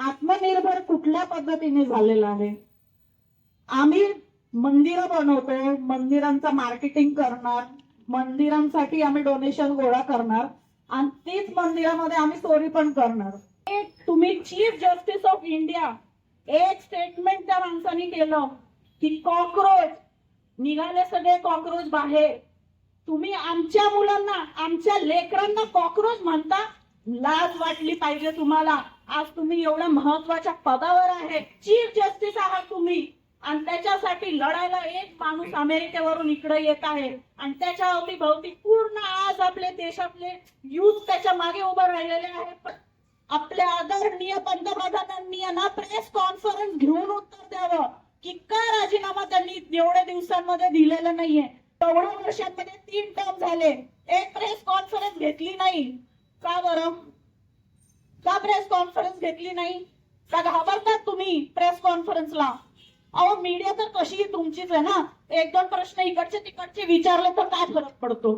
आत्मनिर्भर कुठल्या पद्धतीने झालेला आहे? आम्ही मंदिरं बनवतो, मंदिरांचं मार्केटिंग करणार, मंदिरांसाठी आम्ही डोनेशन गोळा करणार आणि तीच मंदिरामध्ये आम्ही चोरी पण करणार. तुम्ही चीफ जस्टिस ऑफ इंडिया एक स्टेटमेंट त्या माणसाने केलं की कॉक्रोच निघाले, सगळे कॉक्रोच बाहेर. तुम्ही आमच्या मुलांना, आमच्या लेकरांना कॉक्रोच म्हणता? लाज वाटली पाहिजे तुम्हाला. आज तुम्ही एवढ्या महत्वाच्या पदावर आहे, चीफ जस्टिस आहात तुम्ही, आणि त्याच्यासाठी लढायला एक माणूस अमेरिकेवरून इकडे येत आहे आणि त्याच्या अवतीभवती पूर्ण आज आपले देशातले युथ त्याच्या मागे उभं राहिलेले आहे. आपल्या आदरणीय पंतप्रधानांनी ना प्रेस कॉन्फरन्स घेऊन उत्तर द्यावं की का राजीनामा त्यांनी एवढ्या दिवसांमध्ये दिलेला नाहीये. एवढ्या वर्षांमध्ये 3 टर्म झाले, एक प्रेस कॉन्फरन्स घेतली नाही. का बरं? का प्रेस कॉन्फरन्स घेतली नाही? का घाबरतात तुम्ही प्रेस कॉन्फरन्सला? अहो, मीडिया तर कशीही तुमचीच आहे ना. 1-2 प्रश्न इकडचे तिकडचे विचारले तर काय फरक पडतो?